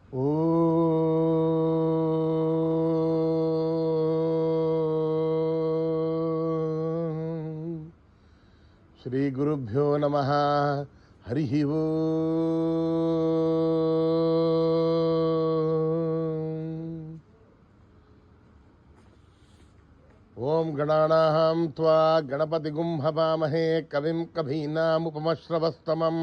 శ్రీ గురుభ్యో నమః. హరి ఓం గణానాం త్వా గణపతిగుం హవామహే కవిం కవీనాముపమశ్రవస్తమం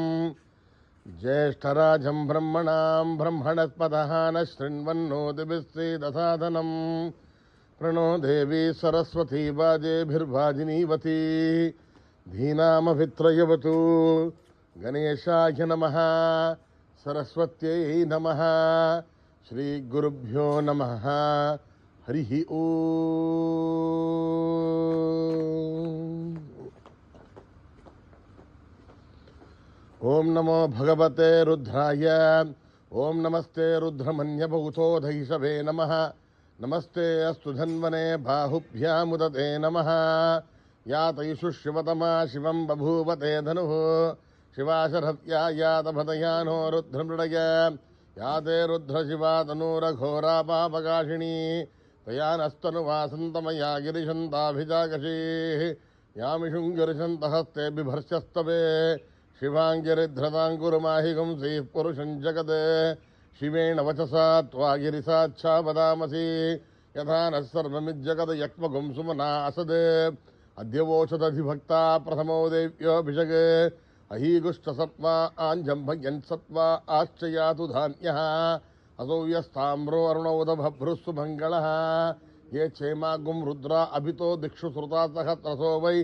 జ్యేష్ఠరాజం బ్రహ్మణాం బ్రహ్మణస్పతః న శృణ్వన్నోతిభిస్సేదసాదనం ప్రణో దేవీ సరస్వతీ వాజేభిర్వాజినీవతి ధీనామభిత్రయవతు. గణేశాయ నమః, సరస్వత్యై నమః, శ్రీ గురుభ్యో నమః. హరి ఓం నమో భగవతే రుద్రాయ. ఓం నమస్తే రుద్రమన్యభూతోధైషవే నమః. నమస్తే అస్తు ధన్వనే బాహుభ్యాముదతే నమః. యాతయిషు శివతమా శివం బభూవతే ధనుః. శివాశరథ్యా యాతభదయానో రుద్రమృడయ. యాతే రుద్రశివా తనూరఘోరా పాపకాశినీ. తయా నస్తనువాసంతమయా గిరిశంతాభిజాగశీః. యామిషుంగిరిశంతహస్తే బిభర్షస్తవే. శివాంగిరిధ్రతాంకురుమాహిగుంసీః పురుషం జగత్. శివేణ వచసా త్వా గిరిసాక్షా వదామసి. యథా నః సర్వమిజ్జగత్ యక్ష్మగుం సుమనా అసద్. అద్యవోషదధిభక్తా ప్రథమో దేవ్యోభిషగ్. అహీగుష్టసత్వా ఆంజంభయన్ సత్వా ఆశ్చయాతు ధాన్యః. అసౌ యస్తామ్రో అరుణౌదభభృస్సు మంగళః. ఏ క్షేమాగుం రుద్రా అభితో దిక్షు శ్రుతా సహస్రసో వై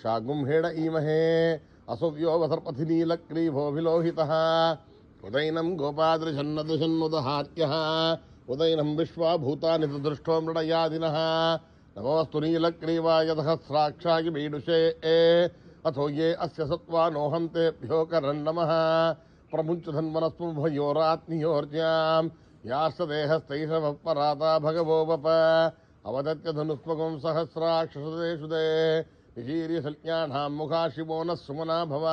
షాగుం హేడ ఈమహే. అసవ్యో వసర్పథి నీలగ్రీవోభిలోహితః. ఉదైనం గోపాదృశన్నదృశన్నుదహార్యః. ఉదైనం విశ్వాభూతాని దృష్టో మృడయాదినః. నమోస్తు నీలగ్రీవాయ సహస్రాక్షాయ మీడుషే. అథో ఏ అస్య సత్వానోహంతేభ్యో కరన్నమః. ప్రముంచధన్వనస్ముభయోరాత్నియోర్జ్యాం. యాస్తదేహస్తైషవ పరాతా భగవో వప. అవదత్య ధనుస్మగం సహస్రాక్షసదేషుదే. నిశీర్యశల్యానాం ముఖా శివో నః సుమనా భవ.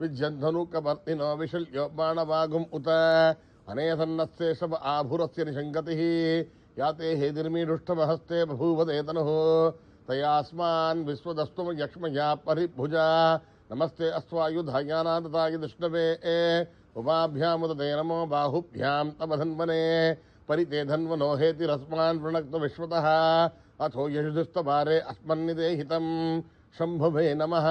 విజ్యంధనుకవర్తినో విశల్యో బాణవాగుం ఉత. అనేసన్నస్యేషవ ఆభురస్య నిశంగతిః. యాతే హేదిర్మీడుష్టమహస్తే బభూవతే తనుః. తయాస్మాన్ విశ్వదస్త్వం యక్ష్మయా పరిభుజా. నమస్తే అస్వాయుధాయానాదతాయ విష్ణవే. ఉమాభ్యాముదతే నమో బాహుభ్యాం తవ ధన్వనే. పరితే ధన్వనో హేతిరస్మాన్ వృణక్త విశ్వతః. అథో యశుధిస్తవారే అస్మన్నిదేహితం. శంభవే నమః.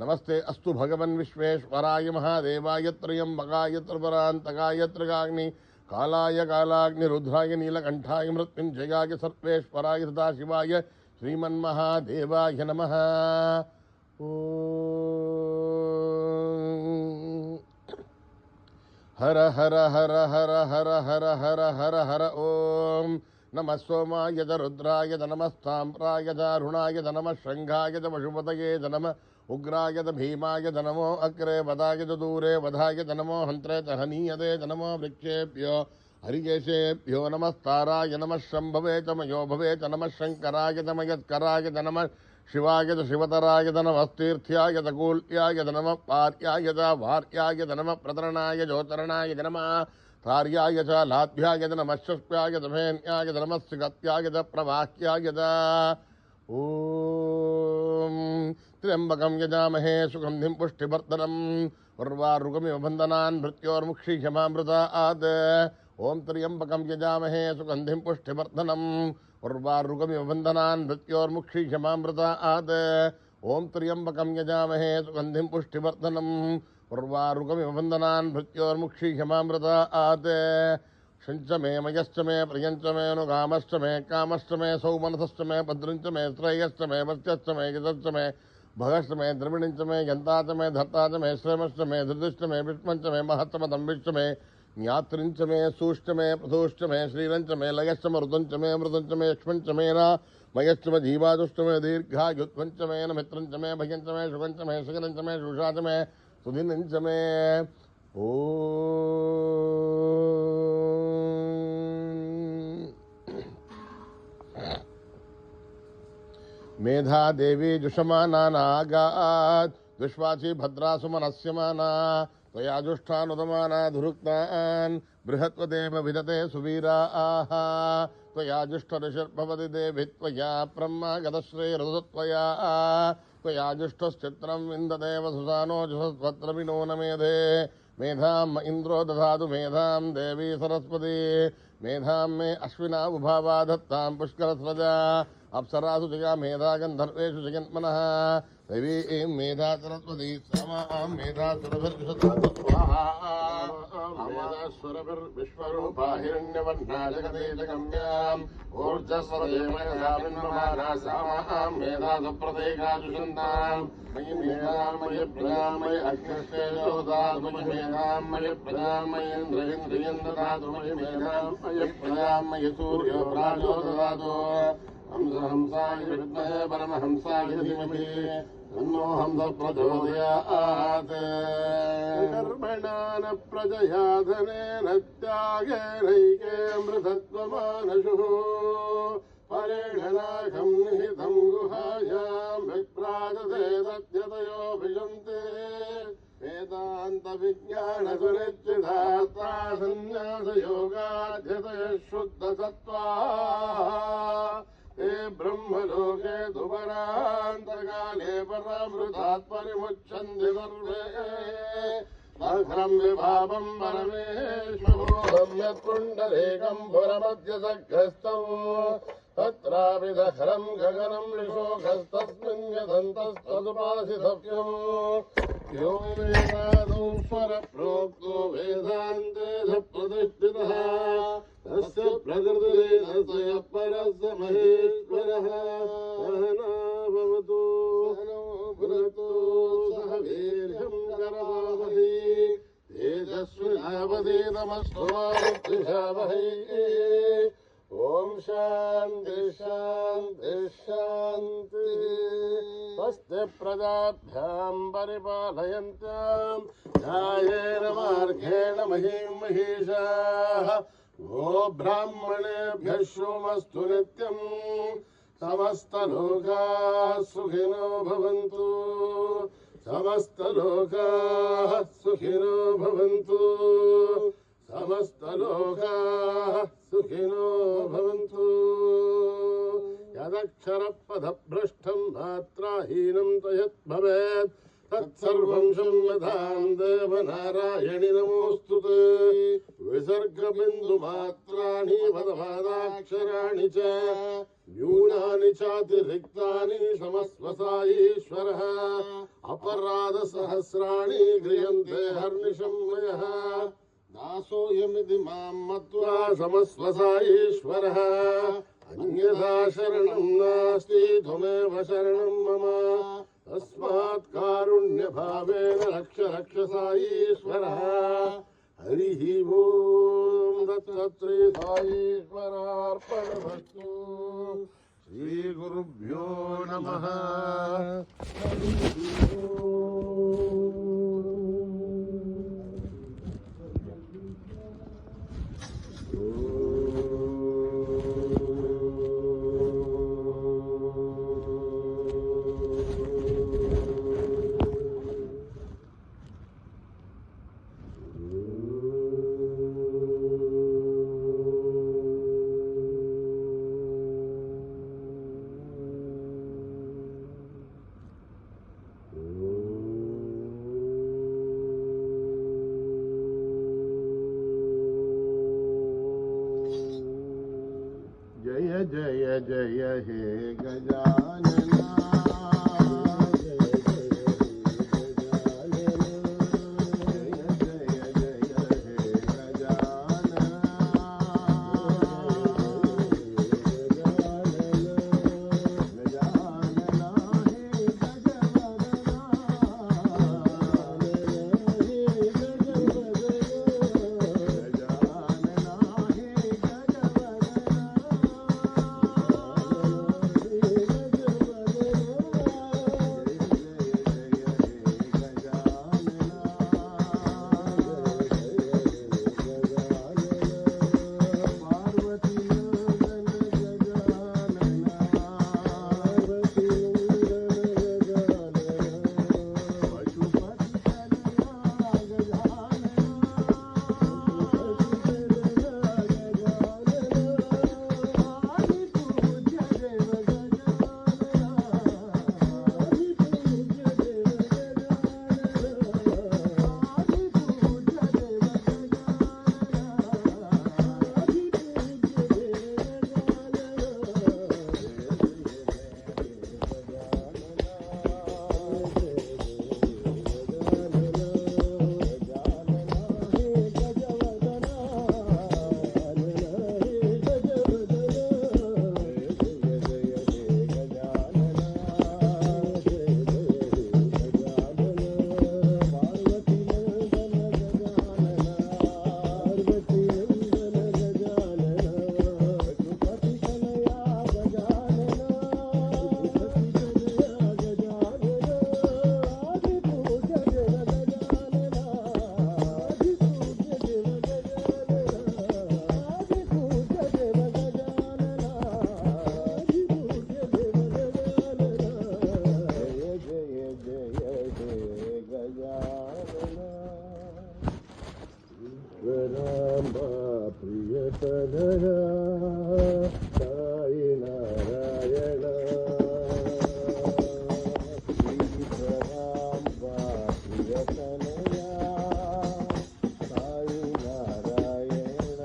నమస్తే అస్తు భగవన్ విశ్వేశ్వరాయ మహాదేవాయ త్రయంబకాయ త్రిపురాంతకాయ త్రికాగ్ని కాలాయ కాలాగ్ని రుద్రాయ నీలకంఠాయ మృత్యుంజయాయ సర్వేశ్వరాయ సదాశివాయ శ్రీమన్మహాదేవాయ నమః. హర హర హర హర హర హర హర హర హర ఓం నమ సోమాయ చ రుద్రాయ చ నమస్తాంప్రాయ చ అరుణాయ చ నమ శంఘాయ చ పశుపతయే చ నమ ఉగ్రాయ చ భీమాయ చ నమో అగ్రే వదాయ చ దూరే వధాయ చ నమో హంత్రే చ హనీయతే చ నమో వృక్షేభ్యో హరికేశేభ్యో నమస్తారాయ నమ శంభవే చ మయో భవే చ నమ శంకరాయ చ మయత్కరాయ చ నమ శివాయ చ శివతరాయ చ నమస్తీర్థ్యాయ చ కూల్యాయ చ నమ పార్యాయ చ వార్యాయ చ నమ ప్రతరణాయ జ్యోతరణాయ చ నమ తార్యాయ చ లాభ్యాయ చ నమ శుష్ప్యాయ చ భేన్యాయ చ నమ సుగత్యాయ చ ప్రవాహ్యాయ చ. ఓం త్ర్యంబకం యజామహే సుగంధిం పుష్టివర్ధనం. ఉర్వారుకమివ బంధనాన్ మృత్యోర్ముక్షీయమామృతాత్. ఓం త్ర్యంబకం యజామహే సుగంధిం పుష్టివర్ధనం. ఉర్వారుకమివ బంధనాన్ మృత్యోర్ముక్షీయమామృతాత్. ఓం త్ర్యంబకం యజామహే సుగంధిం పుష్టివర్ధనం. ఉర్వారుకమివ బంధనాన్ మృత్యోర్ముక్షీయమామృతాత్. శంచ మే మయశ్చ మే ప్రియంచ మే అనుగామశ్చ మే కామశ్చ మే సౌమనసశ్చ మే భద్రంచ మే శ్రేయశ్చ మే వశ్యశ్చ మే గితశ్చ మే భగశ్చ మే ద్రవిణించ మే గంతాచ మే ధర్తాచ మే శ్రమశ్చ మే ధృతిశ్చ మే విష్మంచ మే మహత్తమ దంభిశ్చ మే జ్ఞాత్రించ మే సూష్ట మే ప్రధూష్ట మే శ్రీరంచ మే లయశ్చ మృదంచ మే మృదంచ మే యక్ష్మంచ మే నా మయశ్చ మే జీవాదుష్ట మే దీర్ఘాయుత్వంచ మే నమిత్రంచ మే భయంచ మే శుకంచ మే శిఖరంచ మే శుషాచ మే సుధినంచ మే. మేధాదేవి జుషమానా నాగాత్. విశ్వాసి భద్రాసుమనస్యమానా त्वयाजुष्ठानुदमानाधुरुक्तान् बृहत्वदेव विदते सुवीराः त्वयाजुष्टऋषर्भवति देवि त्वया ब्रह्मा गतश्रेयरुदत्वया त्वयाजुष्टश्चित्रं विन्ददेव सुसानो जुषस्वत्र विनो न मेधे मेधाम् इन्द्रो दधातु मेधां देवी सरस्वती मेधां मे अश्विना उभावा दत्तां पुष्करस्रजा अप्सरासु जया मेधा गन्धर्वेषु जगन्मनः देवी मेधा सरस्वती समां मेधा सरस्वतीश्वरूपा हिरण्यवर्णा जगते जगम्याम् ऊर्जस्वदेवयामिन्वमाना सामां मेधा सुप्रतीकाजुषन्ताम् मयि मेधां मयि प्रजां मयि अग्निश्चेजो ददातु मयि मेधां मयि प्रजां मयि इन्द्रियं ददातु मयि मेधां मयि प्रजां मयि सूर्यो प्राजो ददातु हंसाय विद्महे परमहंसाय धीमहि तन्नो हंसः प्रचोदयात् कर्मणा न प्रजया धनेन त्यागेनैके मृतत्वमानशुः परेण नाकं निहितं गुहायां विप्राजते तद्यतयोऽभिषन्ते वेदान्तविज्ञानसुनिश्चितार्था सन्न्यासयोगाध्यतयः शुद्धसत्त्वाः ते ब्रह्मलोके दुपरान्तकाले परामृतात् परिमुच्यन्ते सर्वे अघ्रं विभावं परमेश्वरोऽहं यत्पुण्डरीकं पुरमध्यसग्रस्तम् तत्रापि दखरं गगनं ऋषोखस्तस्मिन् यदन्तस्तदुपासितव्यम् यो वेदादौ स्वरप्रोक्तो वेदान्ते स प्रतिष्ठितः तस्य प्रकृतिरेतस्य परस्य महेश्वरः सहना भवतु सहनो भुनक्तु सह वीर्यं करवावहै तेजस्विनावधीतमस्तु मा विद्विषावहै ओम शांति शांति शांति स्वस्ति प्रजाभ्यां परिपालयन्तां न्यायेन मार्गेण महीं महिषाः गो ब्राह्मणेभ्यः शुभमस्तु नित्यं समस्तलोकाः सुखिनो भवन्तु समस्तलोकाः सुखिनो भवन्तु समस्तलोकाः सुखिनो भवन्तु यदक्षरपदभ्रष्टं मात्राहीनं तयत् भवेत् तत्सर्वं क्षम्यतां देवनारायणि नमोऽस्तुते विसर्गबिन्दुमात्राणि पदपादाक्षराणि च न्यूनानि चातिरिक्तानि क्षमस्व साईश्वरः अपराधसहस्राणि गृह्यन्ते हर्निशं मयः दासोऽयमिति मां मत्वा क्षमस्व साईश्वरः अन्यथा शरणं नास्ति त्वमेव शरणं मम तस्मात् कारुण्यभावेन रक्ष रक्ष साईश्वरः हरिः ओम दत्तश्री साईश्वरार्पणमस्तु श्रीगुरुभ्यो नमः जय जय हे गजानना ప్రియతనయా సాయి నారాయణ ఈశ్వరాంబ ప్రియతనయా సాయి నారాయణ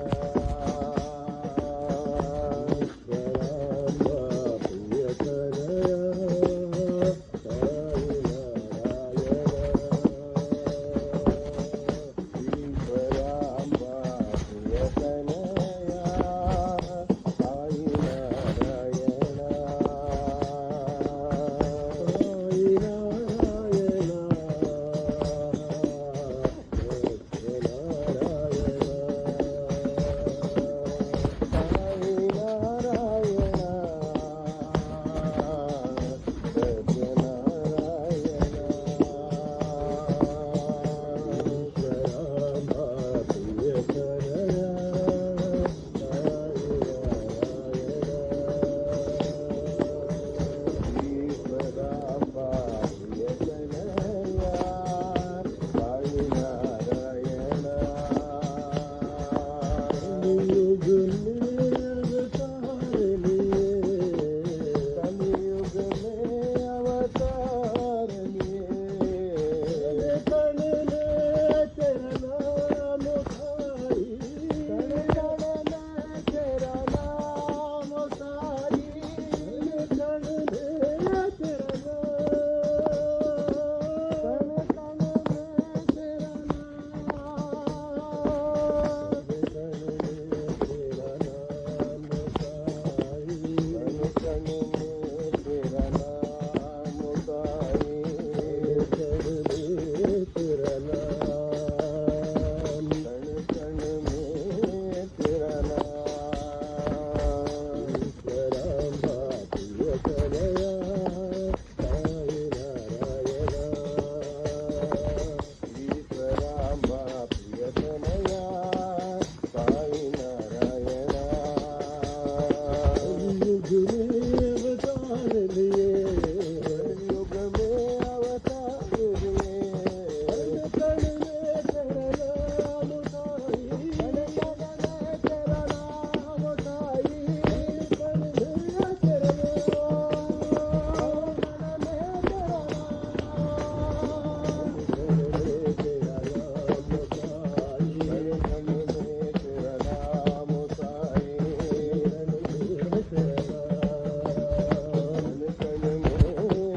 ఈశ్వరాంబ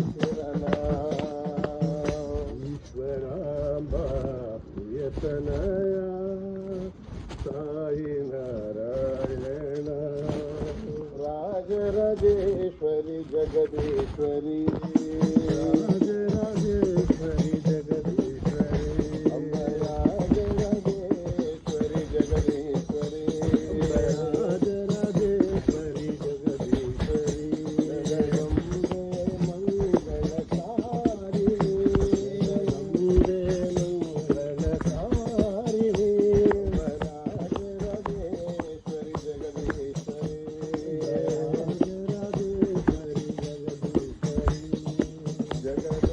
ప్రియతనయా సాయి నారాయణ రాజరాజేశ్వరి జగదీశ్వరి రాజరాజేశ్వరి జగదీశ్వరి అమ్మ రాజరాజేశ్వరి జగదీశ్వరి రాజరాజేశ్వరి జగదీశ్వరి జగదంబే మంగళకారిణి జగదంబే మంగళకారిణి రాజరాజేశ్వరి జగదీశ్వరి రాజరాజేశ్వరి జగదీశ్వరి జగదీశ్వరి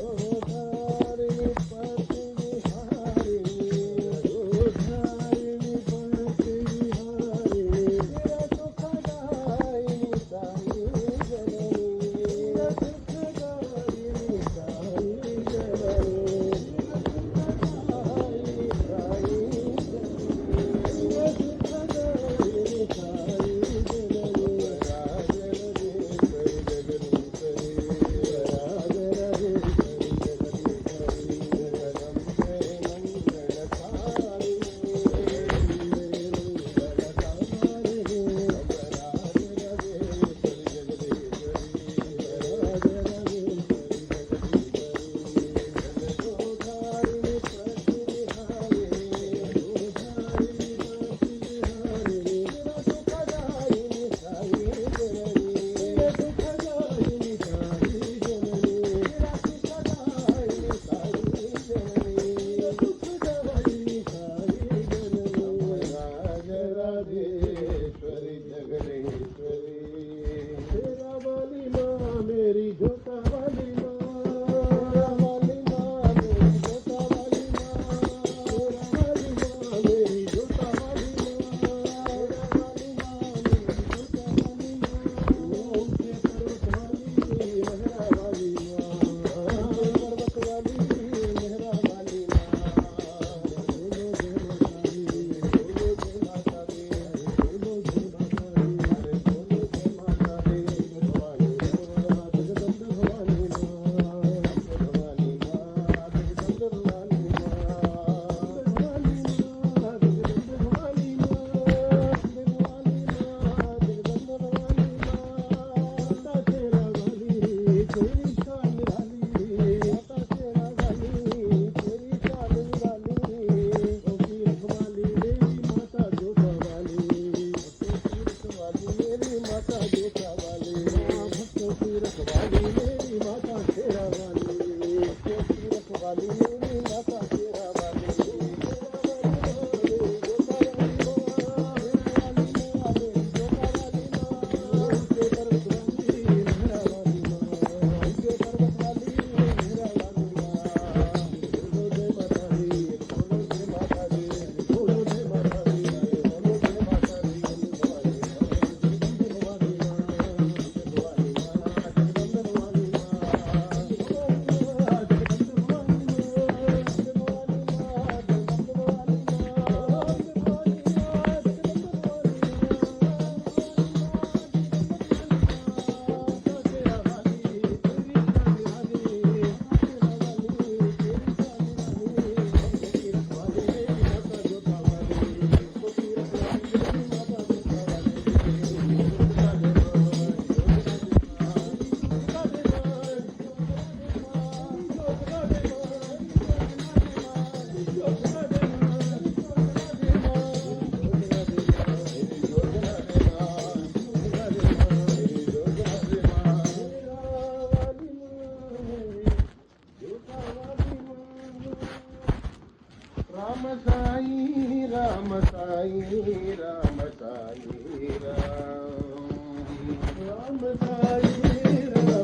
రామ సాయి రామ రామ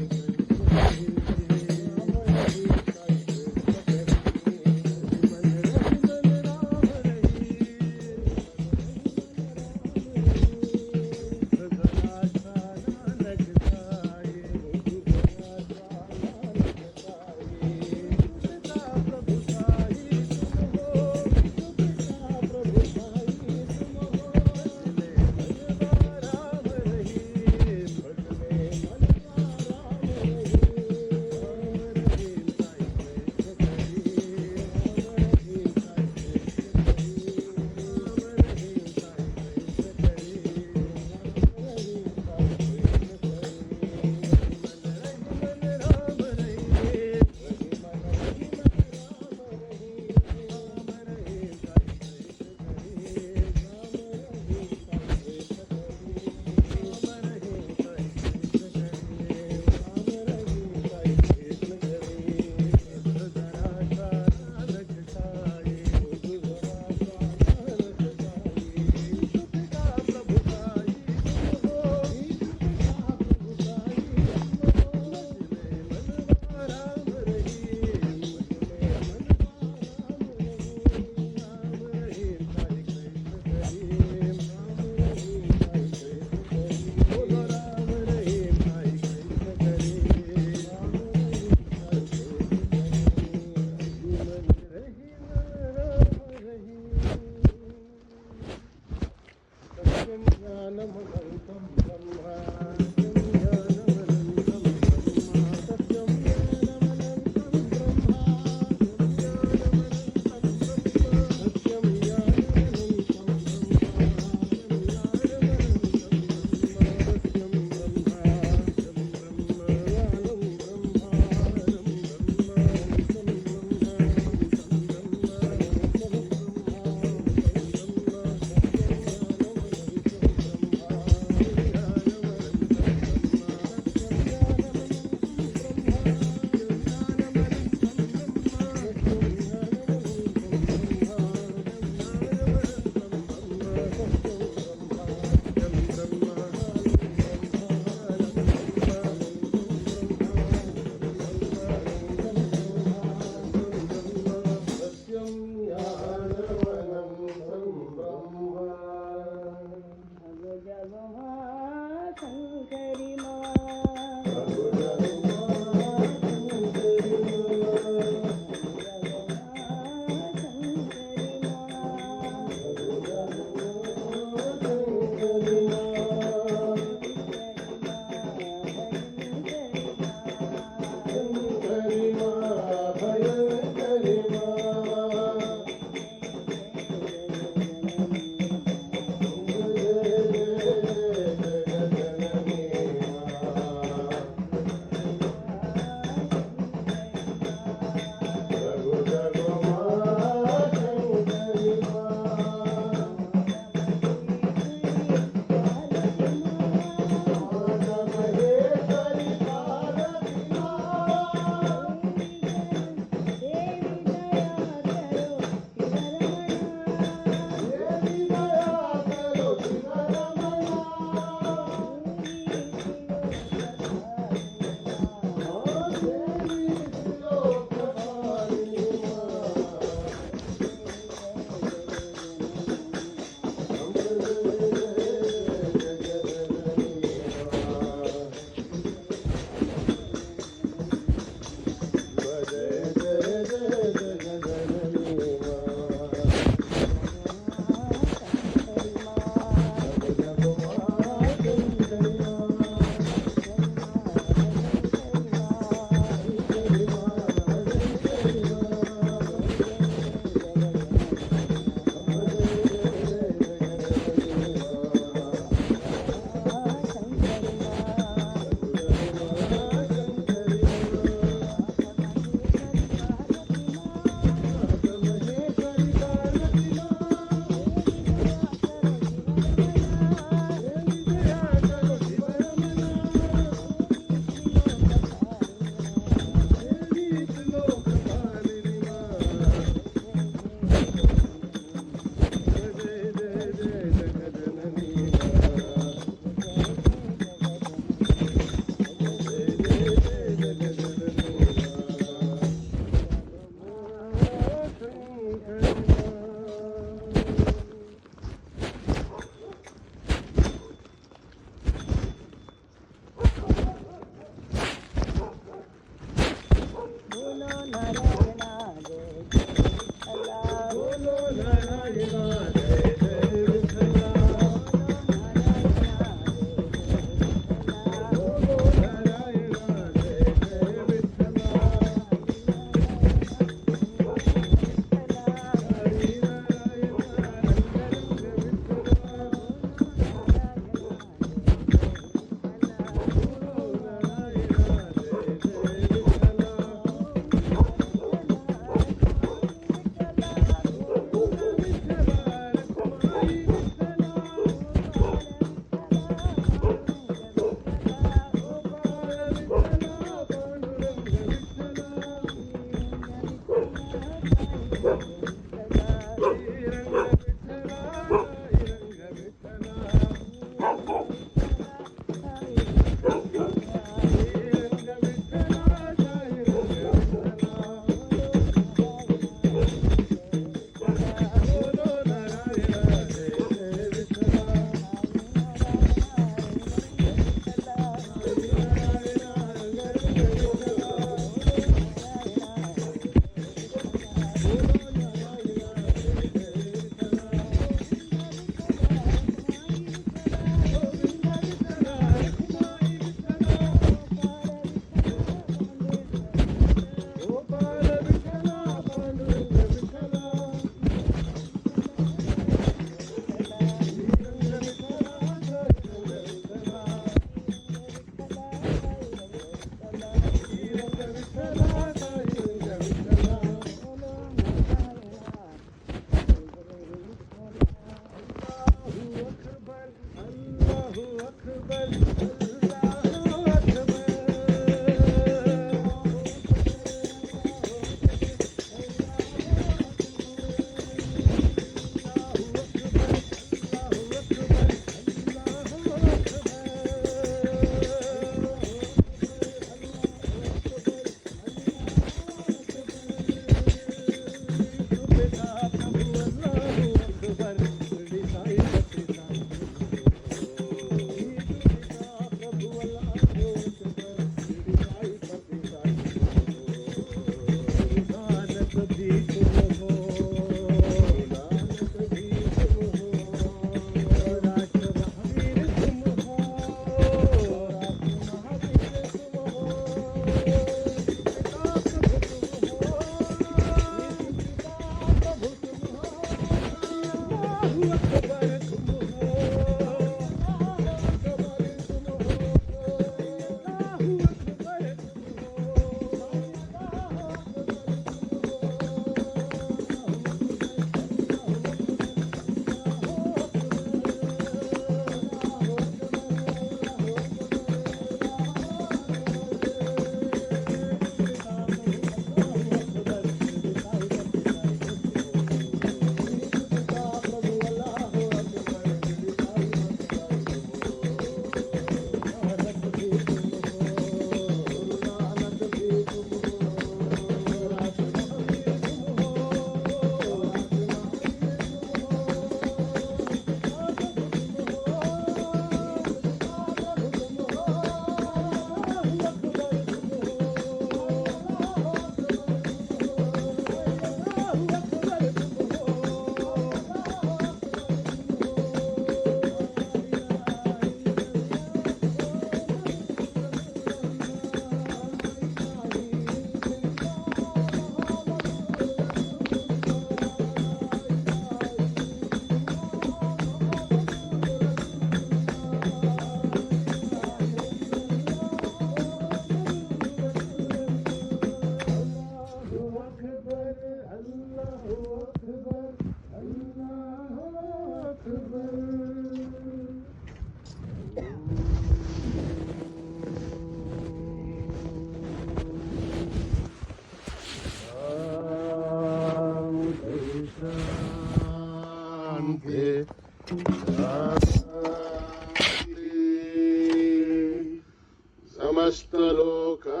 समस्त लोका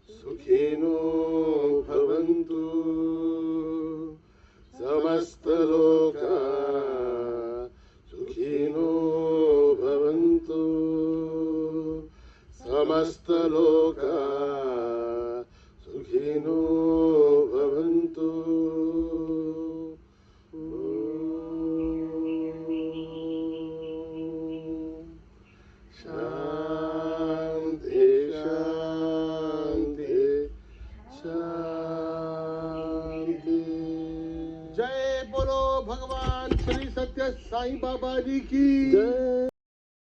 सुखिनो भवन्तु समस्त लोका सुखिनो भवन्तु समस्त लोका सुखिनो भवन्तु शांति शांति शांति। जय बोलो भगवान श्री सत्य साईं बाबा जी की जय।